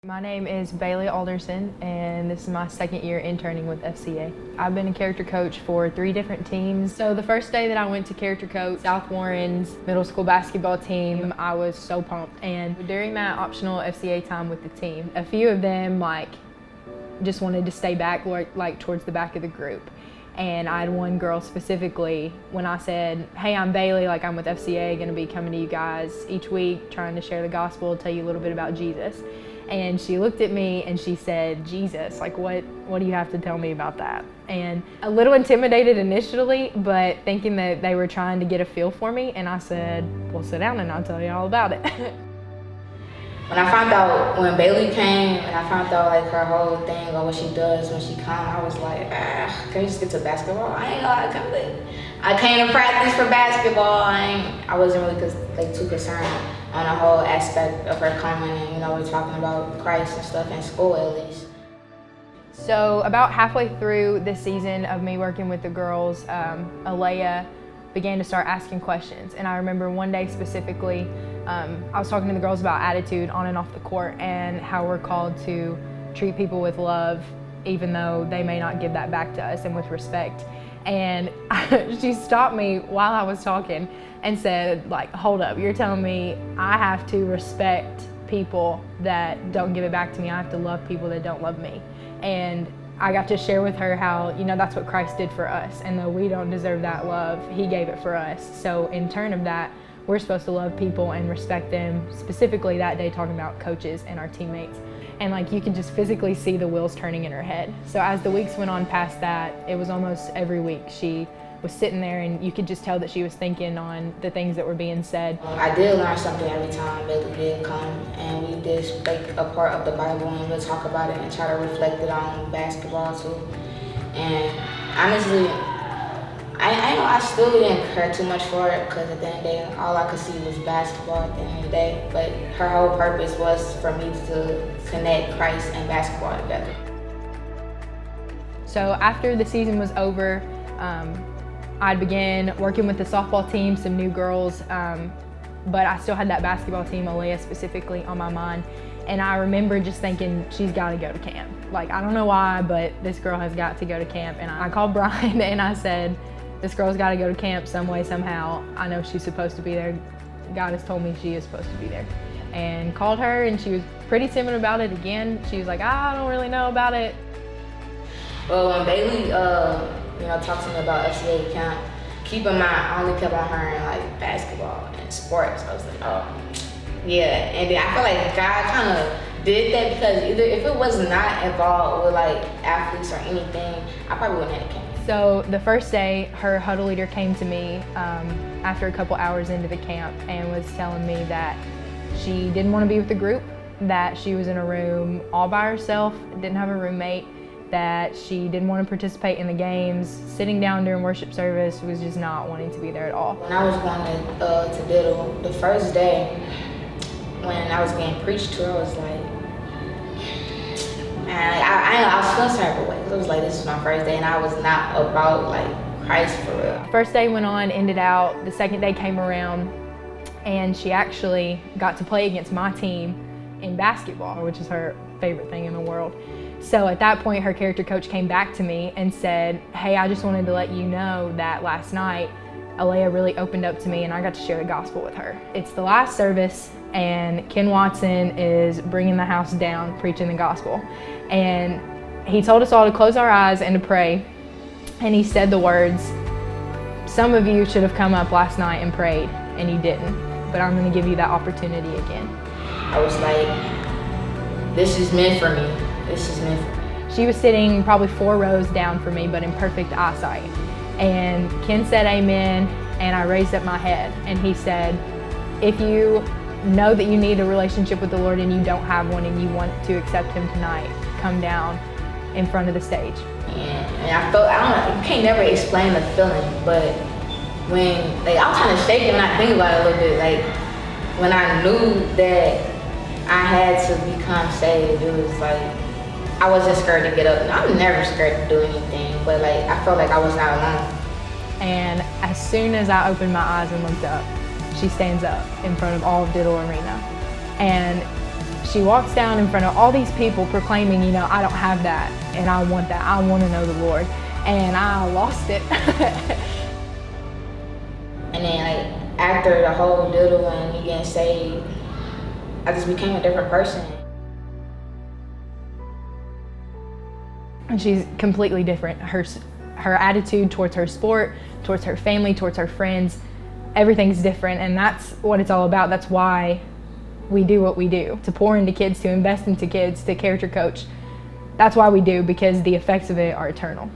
My name is Bailey Alderson, and this is my second year interning with FCA. I've been a character coach for 3 different teams. So the first day that I went to character coach South Warren's middle school basketball team, I was so pumped. And during that optional FCA time with the team, a few of them just wanted to stay back, towards the back of the group. And I had one girl specifically, when I said, hey, I'm Bailey, I'm with FCA, gonna be coming to you guys each week, trying to share the gospel, tell you a little bit about Jesus. And she looked at me and she said, Jesus, what do you have to tell me about that? And a little intimidated initially, but thinking that they were trying to get a feel for me. And I said, well, sit down and I'll tell you all about it. When I found out, when Bailey came and I found out her whole thing or what she does when she comes, I was like, can we just get to basketball? I ain't know how to come in. I came to practice for basketball. I wasn't really too concerned on the whole aspect of her coming and, we're talking about Christ and stuff in school at least. So about halfway through this season of me working with the girls, Alea began to start asking questions. And I remember one day specifically, I was talking to the girls about attitude on and off the court and how we're called to treat people with love, even though they may not give that back to us, and with respect. And she stopped me while I was talking and said, hold up, you're telling me I have to respect people that don't give it back to me. I have to love people that don't love me. And I got to share with her how, that's what Christ did for us. And though we don't deserve that love, He gave it for us. So in turn of that, we're supposed to love people and respect them, specifically that day talking about coaches and our teammates. And you could just physically see the wheels turning in her head. So as the weeks went on past that, it was almost every week she was sitting there and you could just tell that she was thinking on the things that were being said. I did learn something every time Bailey did come, and we did a part of the Bible and we'll talk about it and try to reflect it on basketball too. And honestly, I still didn't care too much for it because at the end of the day, all I could see was basketball at the end of the day. But her whole purpose was for me to connect Christ and basketball together. So after the season was over, I began working with the softball team, some new girls, but I still had that basketball team, Alea specifically, on my mind. And I remember just thinking, she's got to go to camp. I don't know why, but this girl has got to go to camp. And I called Brian and I said, this girl's got to go to camp some way, somehow. I know she's supposed to be there. God has told me she is supposed to be there. And called her, and she was pretty timid about it again. She was like, I don't really know about it. Well, when Bailey, talked to me about FCA camp, keep in mind, I only kept on hearing basketball and sports. I was like, oh, yeah. And then I feel like God kind of did that because either if it was not involved with athletes or anything, I probably wouldn't have camp. So the first day, her huddle leader came to me after a couple hours into the camp and was telling me that she didn't want to be with the group, that she was in a room all by herself, didn't have a roommate, that she didn't want to participate in the games, sitting down during worship service, was just not wanting to be there at all. When I was going to Diddle, the first day when I was getting preached to, I was like, I was feeling some type of way. It was this is my first day and I was not about Christ for real. First day went on, ended out, the second day came around, and she actually got to play against my team in basketball, which is her favorite thing in the world. So at that point, her character coach came back to me and said, hey, I just wanted to let you know that last night, Alea really opened up to me and I got to share the gospel with her. It's the last service and Ken Watson is bringing the house down, preaching the gospel. And he told us all to close our eyes and to pray. And he said the words, some of you should have come up last night and prayed and you didn't, but I'm gonna give you that opportunity again. I was like, this is meant for me. This is meant for me. She was sitting probably 4 rows down from me, but in perfect eyesight. And Ken said amen, and I raised up my head. And he said, if you know that you need a relationship with the Lord and you don't have one and you want to accept Him tonight, come down in front of the stage. And I felt, you can't never explain the feeling, but when, I'm kind of shaking when I think about it a little bit, when I knew that I had to become saved, it was I wasn't scared to get up. And I'm never scared to do anything, but I felt like I was not alone. And as soon as I opened my eyes and looked up, she stands up in front of all of Diddle Arena. And she walks down in front of all these people proclaiming, you know, I don't have that and I want that. I want to know the Lord. And I lost it. And then like after the whole doodle and me getting saved, I just became a different person. And she's completely different. Her attitude towards her sport, towards her family, towards her friends, everything's different, and that's what it's all about. That's why we do what we do, to pour into kids, to invest into kids, to character coach. That's why we do, because the effects of it are eternal.